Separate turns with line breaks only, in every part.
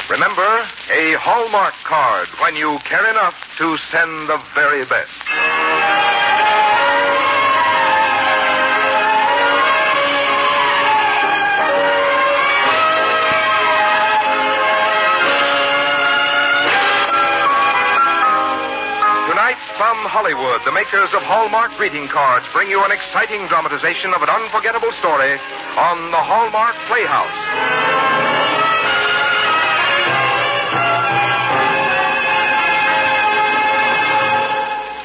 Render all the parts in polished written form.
Remember, a Hallmark card when you care enough to send the very best. Tonight, from Hollywood, the makers of Hallmark greeting cards bring you an exciting dramatization of an unforgettable story on the Hallmark Playhouse.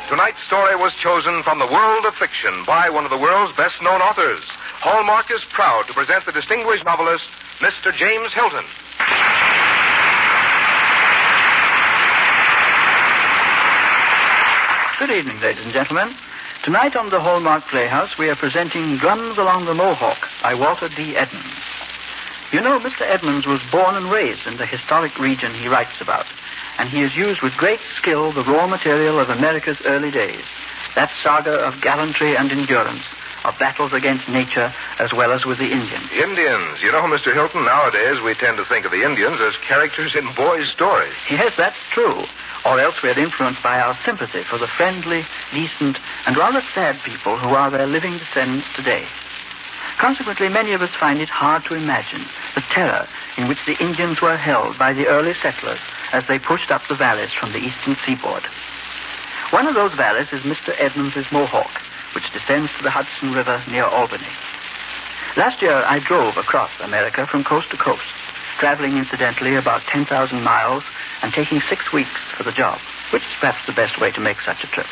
Tonight's story was chosen from the world of fiction by one of the world's best-known authors. Hallmark is proud to present the distinguished novelist, Mr. James Hilton.
Good evening, ladies and gentlemen. Tonight on the Hallmark Playhouse, we are presenting Drums Along the Mohawk by Walter D. Edmonds. You know, Mr. Edmonds was born and raised in the historic region he writes about, and he has used with great skill the raw material of America's early days, that saga of gallantry and endurance, of battles against nature as well as with the Indians.
Indians. You know, Mr. Hilton, nowadays we tend to think of the Indians as characters in boys' stories.
Yes, that's true. Or else we're influenced by our sympathy for the friendly, decent, and rather sad people who are their living descendants today. Consequently, many of us find it hard to imagine the terror in which the Indians were held by the early settlers as they pushed up the valleys from the eastern seaboard. One of those valleys is Mr. Edmonds' Mohawk, which descends to the Hudson River near Albany. Last year, I drove across America from coast to coast, traveling incidentally about 10,000 miles and taking 6 weeks for the job, which is perhaps the best way to make such a trip.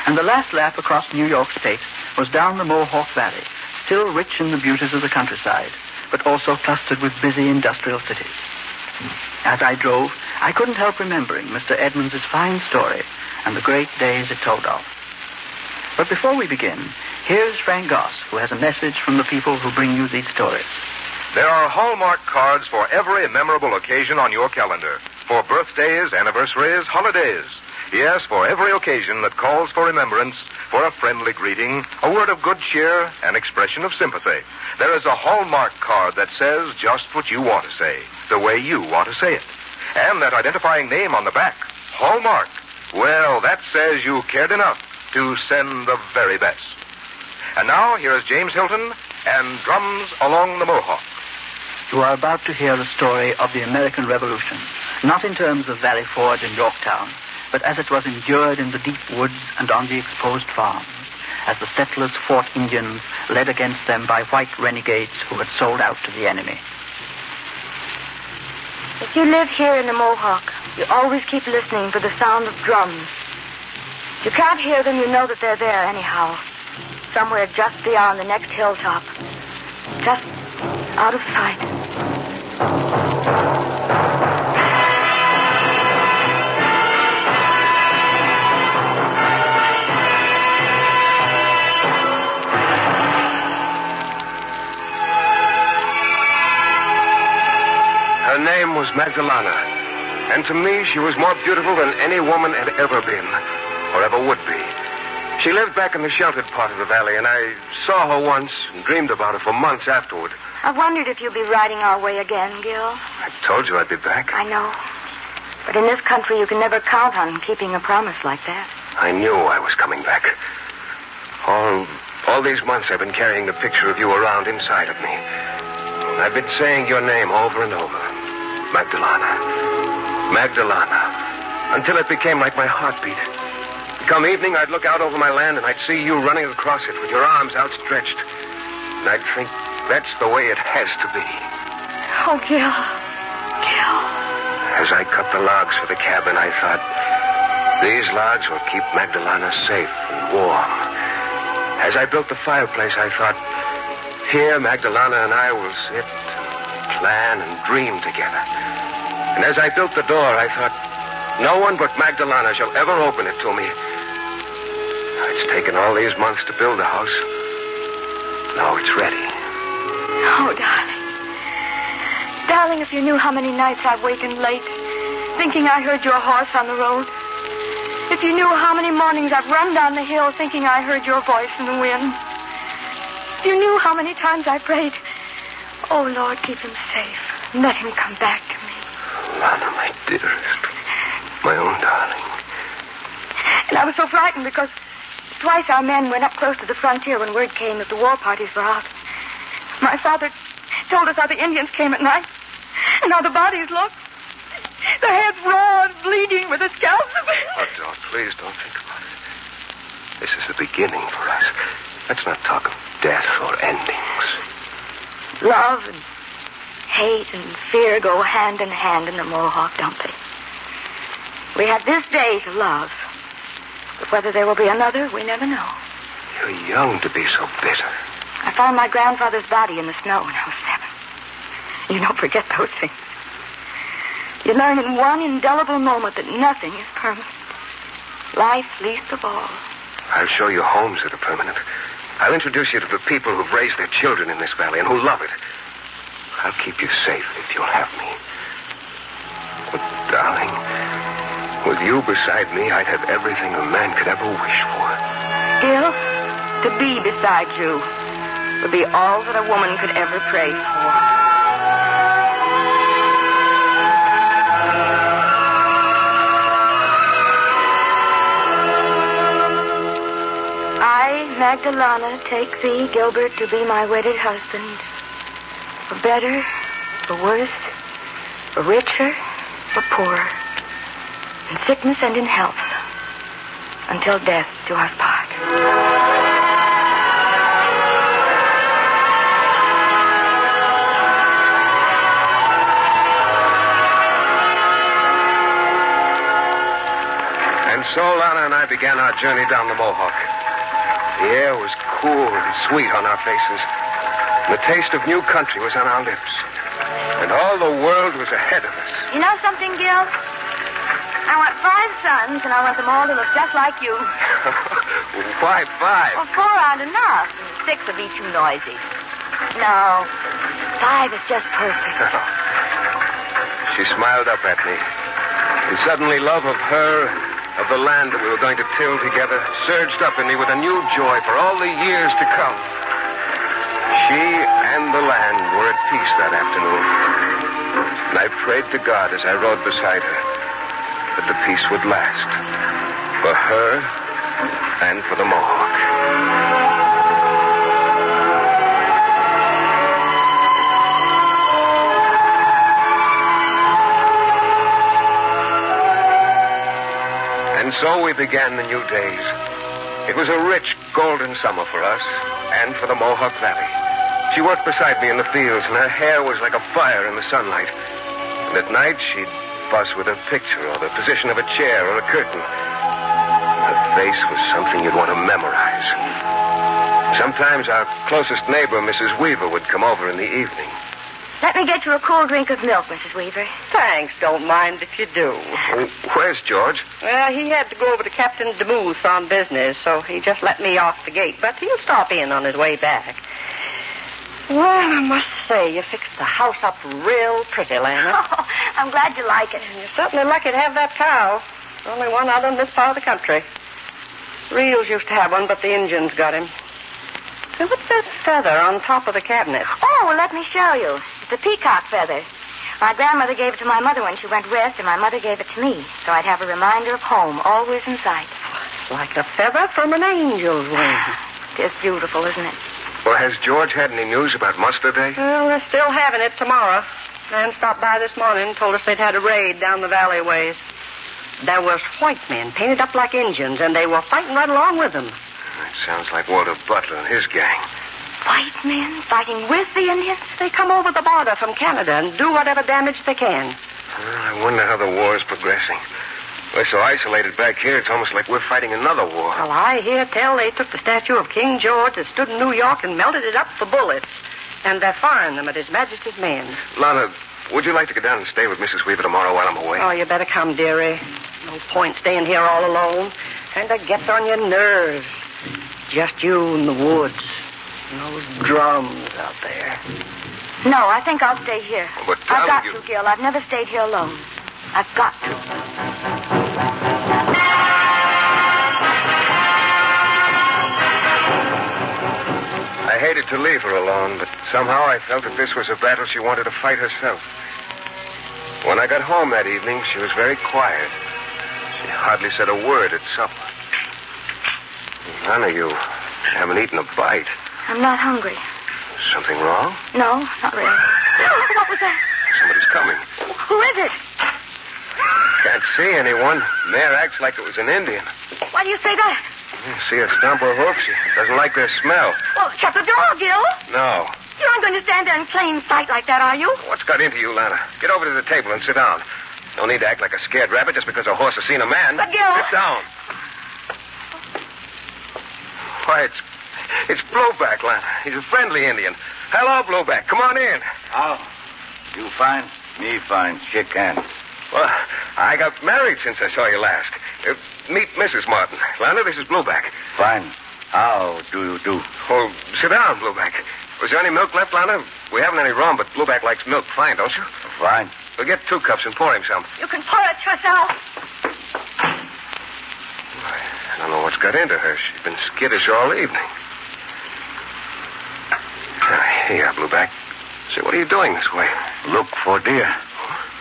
And the last lap across New York State was down the Mohawk Valley, still rich in the beauties of the countryside, but also clustered with busy industrial cities. As I drove, I couldn't help remembering Mr. Edmonds' fine story and the great days it told of. But before we begin, here's Frank Goss, who has a message from the people who bring you these stories.
There are Hallmark cards for every memorable occasion on your calendar. For birthdays, anniversaries, holidays. Yes, for every occasion that calls for remembrance, for a friendly greeting, a word of good cheer, an expression of sympathy. There is a Hallmark card that says just what you want to say, the way you want to say it. And that identifying name on the back, Hallmark, well, that says you cared enough to send the very best. And now, here is James Hilton and Drums Along the Mohawk.
You are about to hear the story of the American Revolution, not in terms of Valley Forge and Yorktown, but as it was endured in the deep woods and on the exposed farms, as the settlers fought Indians led against them by white renegades who had sold out to the enemy.
If you live here in the Mohawk, you always keep listening for the sound of drums. If you can't hear them, you know that they're there anyhow, somewhere just beyond the next hilltop, just out of sight.
Her name was Magdalena, and to me she was more beautiful than any woman had ever been, or ever would be. She lived back in the sheltered part of the valley, and I saw her once and dreamed about her for months afterward.
I wondered if you'd be riding our way again, Gil.
I told you I'd be back.
I know. But in this country, you can never count on keeping a promise like that.
I knew I was coming back. All these months I've been carrying the picture of you around inside of me. I've been saying your name over and over. Magdalena. Magdalena. Until it became like my heartbeat. Come evening, I'd look out over my land and I'd see you running across it with your arms outstretched. And I'd think, that's the way it has to be.
Oh, Gil. Gil.
As I cut the logs for the cabin, I thought, these logs will keep Magdalena safe and warm. As I built the fireplace, I thought, here Magdalena and I will sit and plan and dream together. And as I built the door, I thought, no one but Magdalena shall ever open it to me. It's taken all these months to build the house. Now it's ready.
Oh, darling. Darling, if you knew how many nights I've wakened late, thinking I heard your horse on the road. If you knew how many mornings I've run down the hill thinking I heard your voice in the wind. If you knew how many times I prayed, oh, Lord, keep him safe. Let him come back to me.
Lana, my dearest. My own darling.
And I was so frightened because twice our men went up close to the frontier when word came that the war parties were out. My father told us how the Indians came at night and how the bodies looked. The heads raw and bleeding with the scalps.
Oh, please don't think about it. This is the beginning for us. Let's not talk of death or endings.
Love and hate and fear go hand in hand in the Mohawk, don't they? We have this day to love. But whether there will be another, we never know.
You're young to be so bitter.
I found my grandfather's body in the snow when I was 7. You don't forget those things. You learn in one indelible moment that nothing is permanent. Life least of all.
I'll show you homes that are permanent. I'll introduce you to the people who've raised their children in this valley and who love it. I'll keep you safe if you'll have me. But, darling, with you beside me, I'd have everything a man could ever wish for.
Gil, to be beside you would be all that a woman could ever pray for. Magdalena, take thee, Gilbert, to be my wedded husband. For better, for worse, for richer, for poorer, in sickness and in health, until death do us part.
And so Lana and I began our journey down the Mohawk. The air was cool and sweet on our faces. The taste of new country was on our lips. And all the world was ahead of us.
You know something, Gil? I want 5 sons, and I want them all to look just like you.
Why 5?
Well, 4 aren't enough. 6 would be too noisy. No, 5 is just perfect.
She smiled up at me. And suddenly love of her, of the land that we were going to till together, surged up in me with a new joy for all the years to come. She and the land were at peace that afternoon. And I prayed to God as I rode beside her that the peace would last. For her and for the Mohawk. And so we began the new days. It was a rich, golden summer for us and for the Mohawk Valley. She worked beside me in the fields, and her hair was like a fire in the sunlight. And at night, she'd fuss with a picture or the position of a chair or a curtain. Her face was something you'd want to memorize. Sometimes our closest neighbor, Mrs. Weaver, would come over in the evening.
Let me get you a cool drink of milk, Mrs. Weaver.
Thanks, don't mind if you do.
Where's George?
Well, he had to go over to Captain DeMuth on business, so he just let me off the gate. But he'll stop in on his way back. Well, I must say, you fixed the house up real pretty, Lana.
Oh, I'm glad you like it.
You're certainly lucky to have that cow. Only one other in this part of the country. Reels used to have one, but the Indians got him. So what's that feather on top of the cabinet?
Oh, well, let me show you. It's a peacock feather. My grandmother gave it to my mother when she went west, and my mother gave it to me, so I'd have a reminder of home always in sight.
It's like a feather from an angel's wing.
It's beautiful, isn't it?
Well, has George had any news about Muster Day?
Well, they're still having it tomorrow. Man stopped by this morning and told us they'd had a raid down the valleyways. There was white men painted up like Indians, and they were fighting right along with them.
It sounds like Walter Butler and his gang.
White men fighting with the Indians?
They come over the border from Canada and do whatever damage they can.
Well, I wonder how the war is progressing. We're so isolated back here, it's almost like we're fighting another war.
Well, I hear tell they took the statue of King George that stood in New York and melted it up for bullets. And they're firing them at His Majesty's men.
Lana, would you like to go down and stay with Mrs. Weaver tomorrow while I'm away?
Oh, you better come, dearie. No point staying here all alone. Kinda gets on your nerves. Just you in the woods. And those drums out there.
No, I think I'll stay here.
But
I've got to, Gil. I've never stayed here alone. I've got to.
I hated to leave her alone, but somehow I felt that this was a battle she wanted to fight herself. When I got home that evening, she was very quiet. She hardly said a word at supper. Lana, you haven't eaten a bite.
I'm not hungry.
Something wrong?
No, not really. What was that?
Somebody's coming.
Who is it?
Can't see anyone. Mare acts like it was an Indian.
Why do you say that?
See her stomp her hoof? She doesn't like their smell.
Well, shut the door, Gil.
No.
You aren't going to stand there in plain sight like that, are you?
What's got into you, Lana? Get over to the table and sit down. No need to act like a scared rabbit just because a horse has seen a man.
But, Gil...
Sit down. Why, it's Blueback, Lana. He's a friendly Indian. Hello, Blueback. Come on in.
How? You fine? Me fine. Shake hands.
Well, I got married since I saw you last. Meet Mrs. Martin. Lana, this is Blueback.
Fine. How do you do?
Oh, sit down, Blueback. Was there any milk left, Lana? We haven't any rum, but Blueback likes milk fine, don't you?
Fine.
We'll get 2 cups and pour him some.
You can pour it yourself.
I don't know what's got into her. She's been skittish all evening. Here, Blueback. Say, what are you doing this way?
Look for deer.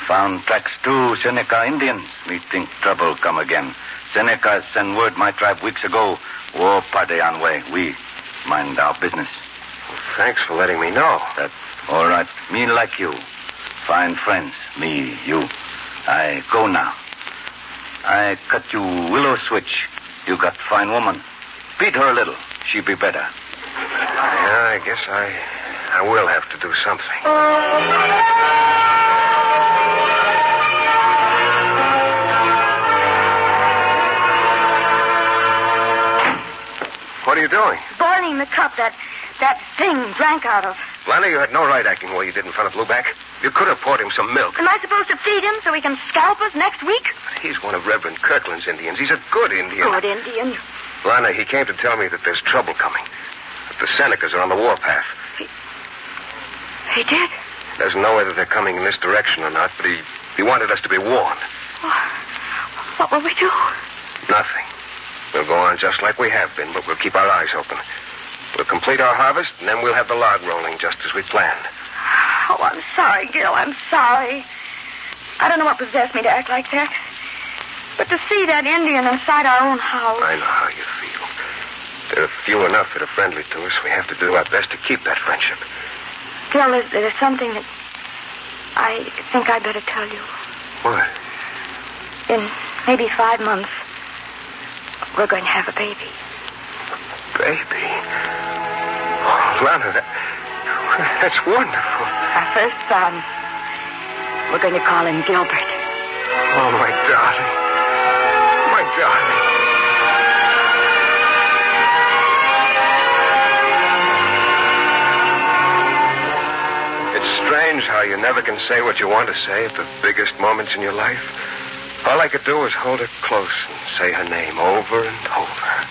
Found tracks 2 Seneca Indians. Me think trouble come again. Seneca sent word my tribe weeks ago. War party on way. We mind our business.
Well, thanks for letting me know.
That's all right. Me like you. Fine friends. Me, you. I go now. I cut you willow switch. You got fine woman. Beat her a little. She be better.
Yeah, I guess I will have to do something. What are you doing?
Boiling the cup that thing drank out of.
Lana, you had no right acting the way you did in front of Blueback. You could have poured him some milk.
Am I supposed to feed him so he can scalp us next week?
He's one of Reverend Kirkland's Indians. He's a good Indian.
Good Indian.
Lana, he came to tell me that there's trouble coming. That the Senecas are on the warpath.
He did?
Doesn't know whether they're coming in this direction or not, but he wanted us to be warned.
What will we do?
Nothing. We'll go on just like we have been, but we'll keep our eyes open. We'll complete our harvest, and then we'll have the log rolling just as we planned.
Oh, I'm sorry, Gil. I'm sorry. I don't know what possessed me to act like that. But to see that Indian inside our own house...
I know how you feel. There are few enough that are friendly to us. We have to do our best to keep that friendship.
Gil, there's something that I think I'd better tell you.
What?
In maybe 5 months, we're going to have a baby.
Baby? Oh, Lana, that's wonderful.
Our first son. We're going to call him Gilbert.
Oh, my darling. My darling. It's strange how you never can say what you want to say at the biggest moments in your life. All I could do was hold her close and say her name over and over.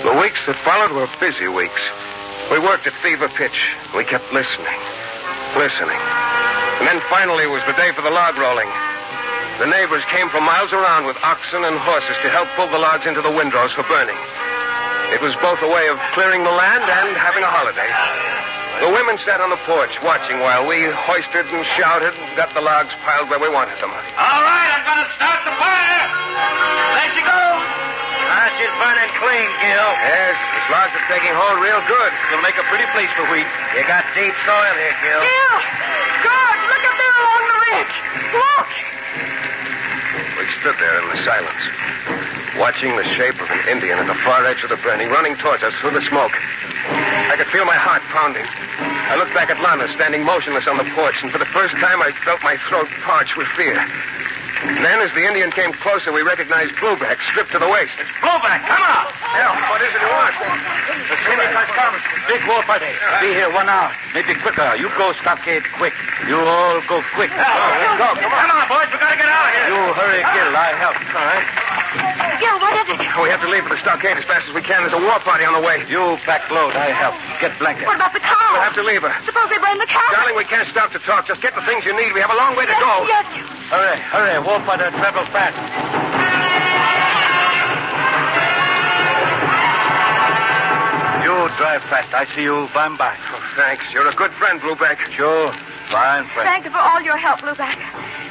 The weeks that followed were busy weeks. We worked at fever pitch. We kept listening. And then finally was the day for the log rolling. The neighbors came from miles around with oxen and horses to help pull the logs into the windrows for burning. It was both a way of clearing the land and having a holiday. The women sat on the porch watching while we hoisted and shouted and got the logs piled where we wanted them.
All right, I'm going to start the fire. There she goes. She's burning clean, Gil.
Yes, these logs are taking hold real good. It'll make a pretty place for wheat.
You got deep soil here, Gil.
Gil! George, look up there along the ridge. Look!
We stood there in the silence, watching the shape of an Indian at the far edge of the burning, running towards us through the smoke. I could feel my heart pounding. I looked back at Lana, standing motionless on the porch, and for the first time I felt my throat parch with fear. And then, as the Indian came closer, we recognized Blueback, stripped to the waist.
It's Blueback. Come on.
Hell, what is it you want?
The Seneca's come. Big war party. Be here 1 hour. Maybe quicker. You go stockade quick. You all go quick.
Let's go. Come on, boys. We got to get out of here.
You hurry, Gil. I help.
All right.
Gil, what is it?
We have to leave for the stockade as fast as we can. There's a war party on the way.
You pack load. I help. Get blanket.
What about the cow?
We'll have to leave her.
Suppose they burn the cow?
Darling, we can't stop to talk. Just get the things you need. We have a long way to go.
Yes.
Hurry, hurry. War party travel fast. You drive fast. I see you by and by.
Oh, thanks. You're a good friend, Blueback.
Sure. Fine friends.
Thank you for all your help, Blueback.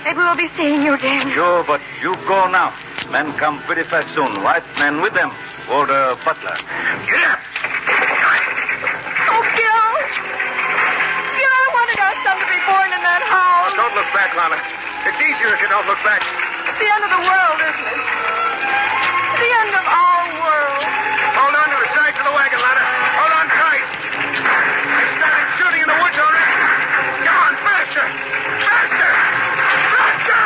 Maybe we'll be seeing you again.
Sure, but you go now. Men come pretty fast soon. White men with them. Or the butler.
Get up!
Oh, Gil! Gil, I wanted our son to be born in that house.
Don't look back, Lana. It's easier if you don't look back.
It's the end of the world, isn't it? The end of our world.
Hold on to the sides of the wagon, Lana. Hold on tight. I started shooting in the woods already. Come on, faster! Faster! Faster!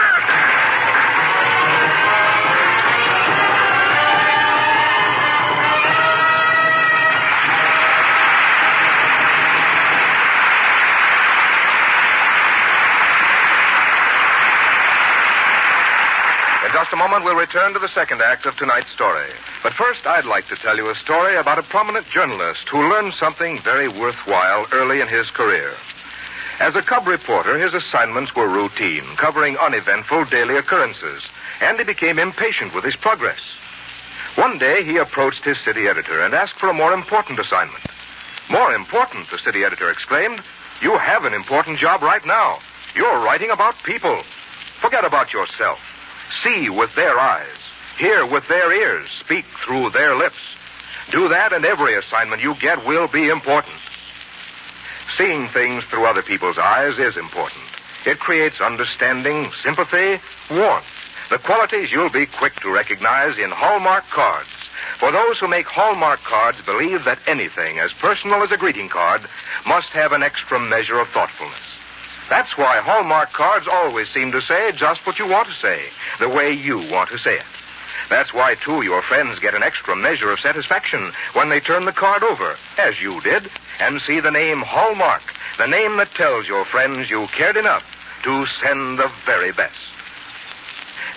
In just a moment, we'll return to the second act of tonight's story. But first, I'd like to tell you a story about a prominent journalist who learned something very worthwhile early in his career. As a cub reporter, his assignments were routine, covering uneventful daily occurrences, and he became impatient with his progress. One day, he approached his city editor and asked for a more important assignment. More important, the city editor exclaimed. You have an important job right now. You're writing about people. Forget about yourself. See with their eyes. Hear with their ears. Speak through their lips. Do that, and every assignment you get will be important. Seeing things through other people's eyes is important. It creates understanding, sympathy, warmth. The qualities you'll be quick to recognize in Hallmark cards. For those who make Hallmark cards believe that anything as personal as a greeting card must have an extra measure of thoughtfulness. That's why Hallmark cards always seem to say just what you want to say, the way you want to say it. That's why, too, your friends get an extra measure of satisfaction when they turn the card over, as you did, and see the name Hallmark, the name that tells your friends you cared enough to send the very best.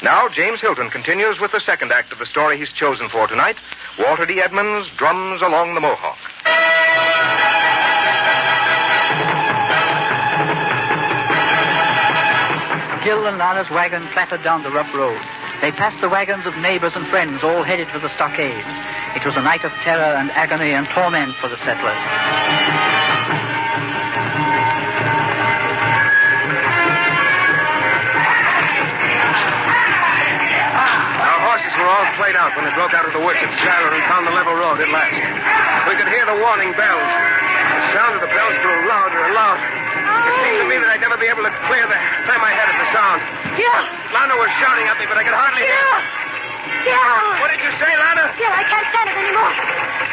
Now, James Hilton continues with the second act of the story he's chosen for tonight, Walter D. Edmonds, Drums Along the Mohawk.
Gil and Lana's wagon clattered down the rough road. They passed the wagons of neighbors and friends, all headed for the stockade. It was a night of terror and agony and torment for the settlers.
Our horses were all played out when they broke out of the woods at Sarah and found the level road at last. We could hear the warning bells. The sound of the bells grew louder and louder. It seemed to me that I'd never be able to clear my head at the sound.
Gil!
Lana was shouting at me, but I could hardly hear.
Gil! Gil!
What did you say, Lana?
Gil, I can't stand it anymore.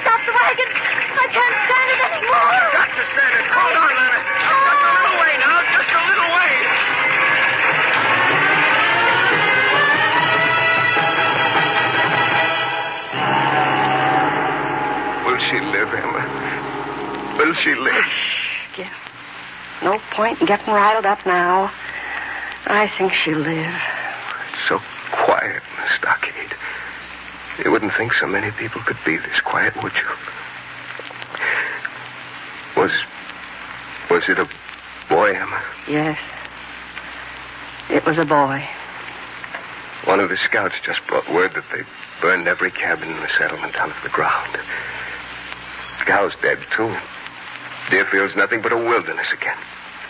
Stop the wagon. I can't stand it anymore.
You've got to stand it. Hold on, Lana. Just a little way now. Just a little way. Will she live, Emma? Will she live?
Gil, no point in getting riled up now. I think she'll live.
It's so quiet in the stockade. You wouldn't think so many people could be this quiet, would you? Was it a boy, Emma?
Yes. It was a boy.
One of the scouts just brought word that they burned every cabin in the settlement down to the ground. The cow's dead, too. Deerfield's nothing but a wilderness again.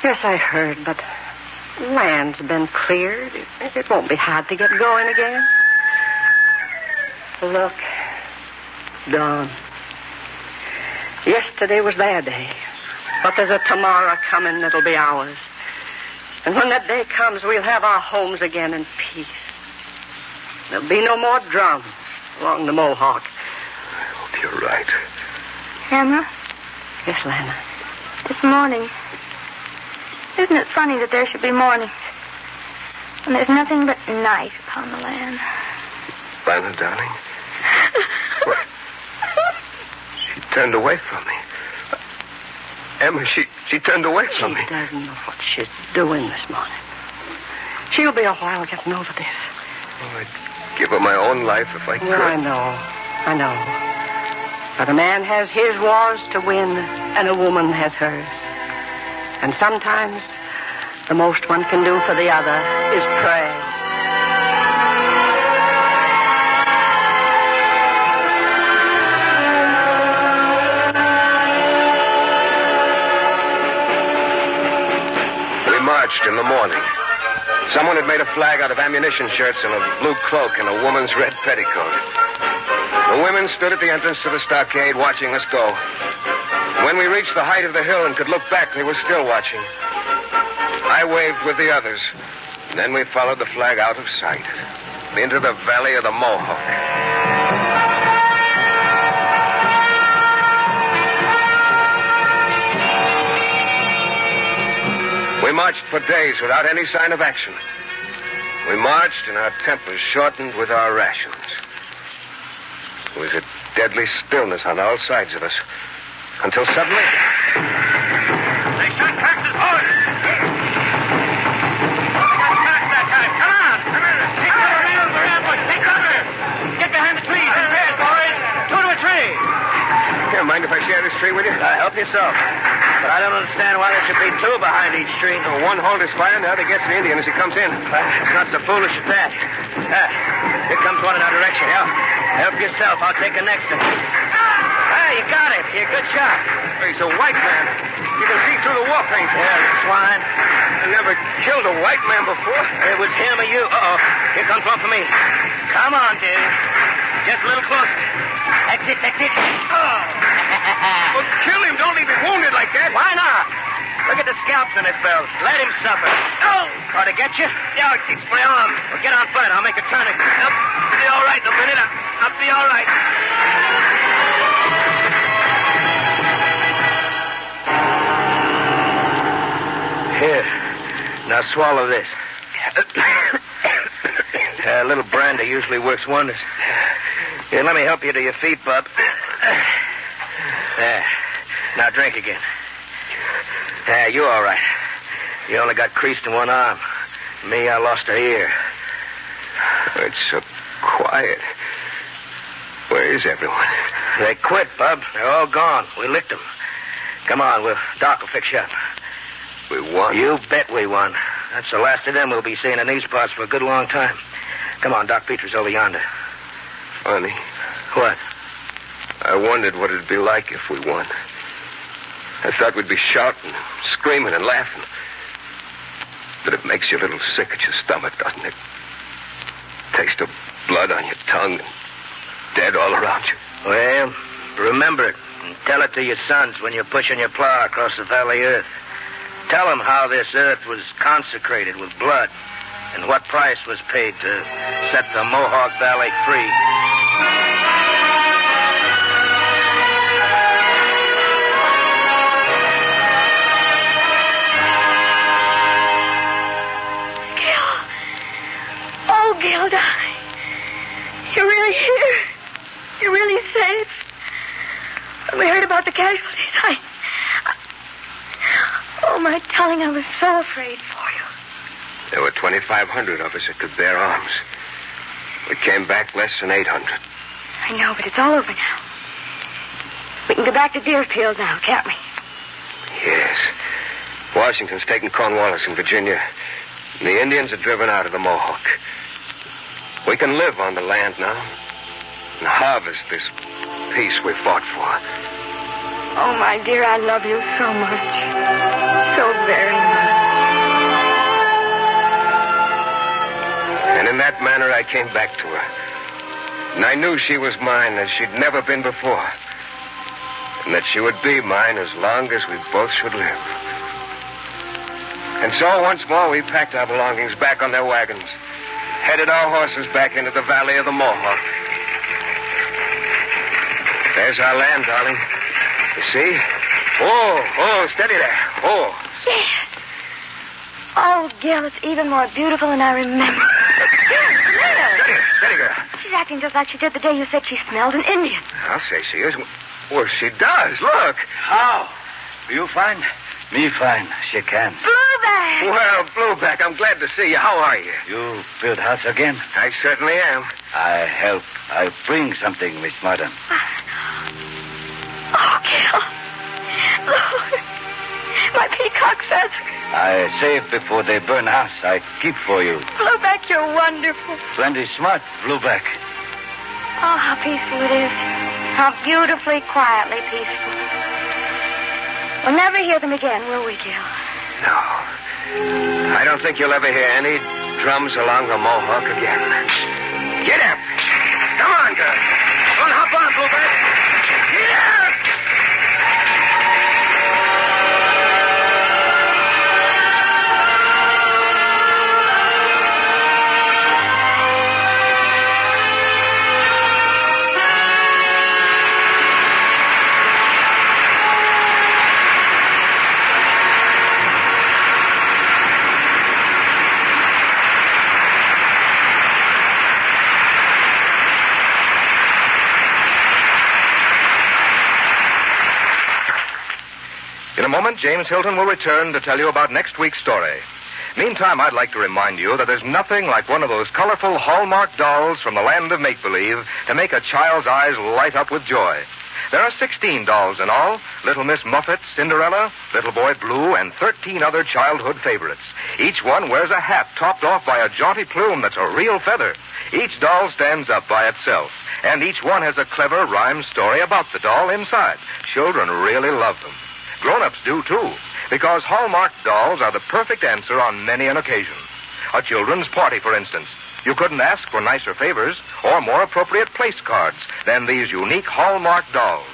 Yes, I heard, but land's been cleared. It won't be hard to get going again. Look, dawn. Yesterday was their day, but there's a tomorrow coming that'll be ours. And when that day comes, we'll have our homes again in peace. There'll be no more drums along the Mohawk.
I hope you're right.
Emma,
Yes, Lana.
this morning. Isn't it funny that there should be mornings when there's nothing but night upon the land?
Lana, darling. What? She turned away from me. Emma, she turned away from me.
She doesn't know what she's doing this morning. She'll be a while getting over this.
Oh, I'd give her my own life if I could.
Well, I know. But a man has his wars to win, and a woman has hers. And sometimes the most one can do for the other is pray.
marched in the morning. Someone had made a flag out of ammunition shirts and a blue cloak and a woman's red petticoat. The women stood at the entrance to the stockade watching us go. When we reached the height of the hill and could look back, they were still watching. I waved with the others. And then we followed the flag out of sight into the valley of the Mohawk. We marched for days without any sign of action. We marched and our tempers shortened with our rations. There was a deadly stillness on all sides of us until suddenly...
They shot Texas horse! They got back that time. Come on! Come on! Take cover! We're ambushed! Take cover! Get behind the trees and bed, boys! Two to a tree!
Here, mind if I share this tree with you?
Help yourself. But I don't understand why there should be two behind each tree.
One holds his fire and the other gets the Indian as he comes in.
It's not so foolish as that. Here comes one in our direction. Help yourself. I'll take the next one. You got it. You're a good shot.
He's a white man. You can see through the war paint.
Yeah, swine.
I never killed a white man before.
It was him or you. Uh-oh. Here comes one for me. Come on, dude. Just a little closer. Exit. Oh.
Well, kill him. Don't leave him wounded like that.
Why not? Look at the scalps on his belt. Let him suffer. Oh! Ought to get you? Yeah, it keeps my arm. Well, get on foot. I'll make a turn. I'll be all right in a minute. I'll be all right. Here. Now swallow this. A little brandy usually works wonders. Here, let me help you to your feet, bub. There. Now drink again. Yeah, you all right. You only got creased in one arm. Me, I lost an ear.
It's so quiet. Where is everyone?
They quit, bub. They're all gone. We licked them. Come on, Doc will fix you up.
We won.
You bet we won. That's the last of them we'll be seeing in these parts for a good long time. Come on, Doc Petrie's over yonder.
Funny.
What?
I wondered what it'd be like if we won. I thought we'd be shouting, screaming, and laughing. But it makes you a little sick at your stomach, doesn't it? Taste of blood on your tongue and dead all around you.
Well, remember it and tell it to your sons when you're pushing your plow across the valley earth. Tell them how this earth was consecrated with blood and what price was paid to set the Mohawk Valley free.
Gil, darling. You're really here. You're really safe. We heard about the casualties. Oh, my darling, I was so afraid for you.
There were 2,500 of us that could bear arms. We came back less than 800.
I know, but it's all over now. We can go back to Deerfield now, can't we?
Yes. Washington's taken Cornwallis in Virginia. And the Indians are driven out of the Mohawk. We can live on the land now and harvest this peace we fought for.
Oh, my dear, I love you so much. So very much.
And in that manner, I came back to her. And I knew she was mine as she'd never been before. And that she would be mine as long as we both should live. And so, once more, we packed our belongings back on their wagons. Headed our horses back into the valley of the Mohawk. There's our land, darling. You see? Oh, steady there. Oh.
Yes. Oh, Gil, it's even more beautiful than I remember.
Steady, girl.
She's acting just like she did the day you said she smelled an Indian.
I'll say she is. Well, she does. Look.
How? You fine? Me fine. She can.
Blueback!
Well, Blueback, I'm glad to see you. How are you?
You build house again?
I certainly am.
I help. I bring something, Miss Madam.
Oh, Gil. Lord. My peacock feather.
I save before they burn house. I keep for you.
Blueback, you're wonderful.
Plenty smart, Blueback.
Oh, how peaceful it is. How beautifully, quietly peaceful. We'll never hear them again, will we, Gil?
No. I don't think you'll ever hear any drums along the Mohawk again. Get up! Come on, girl. Don't hop on, Bluebird. Get up!
In a moment, James Hilton will return to tell you about next week's story. Meantime, I'd like to remind you that there's nothing like one of those colorful Hallmark dolls from the land of make-believe to make a child's eyes light up with joy. There are 16 dolls in all: Little Miss Muffet, Cinderella, Little Boy Blue, and 13 other childhood favorites. Each one wears a hat topped off by a jaunty plume that's a real feather. Each doll stands up by itself, and each one has a clever rhyme story about the doll inside. Children really love them. Grown-ups do, too, because Hallmark dolls are the perfect answer on many an occasion. A children's party, for instance. You couldn't ask for nicer favors or more appropriate place cards than these unique Hallmark dolls.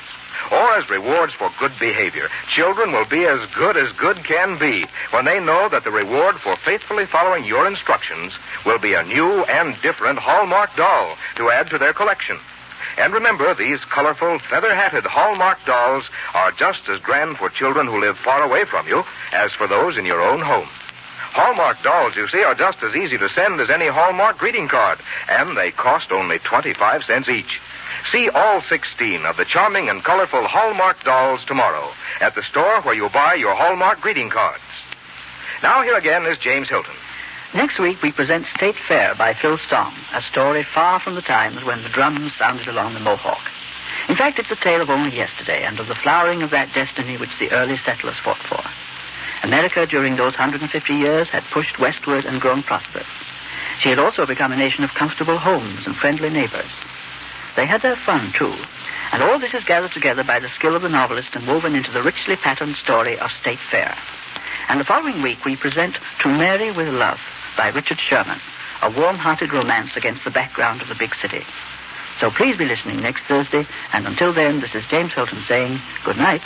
Or as rewards for good behavior, children will be as good can be when they know that the reward for faithfully following your instructions will be a new and different Hallmark doll to add to their collection. And remember, these colorful, feather-hatted Hallmark dolls are just as grand for children who live far away from you as for those in your own home. Hallmark dolls, you see, are just as easy to send as any Hallmark greeting card, and they cost only 25 cents each. See all 16 of the charming and colorful Hallmark dolls tomorrow at the store where you buy your Hallmark greeting cards. Now here again is James Hilton.
Next week, we present State Fair by Phil Storm, a story far from the times when the drums sounded along the Mohawk. In fact, it's a tale of only yesterday and of the flowering of that destiny which the early settlers fought for. America, during those 150 years, had pushed westward and grown prosperous. She had also become a nation of comfortable homes and friendly neighbors. They had their fun, too, and all this is gathered together by the skill of the novelist and woven into the richly patterned story of State Fair. And the following week, we present To Marry with Love by Richard Sherman, a warm-hearted romance against the background of the big city. So please be listening next Thursday, and until then, this is James Hilton saying good night.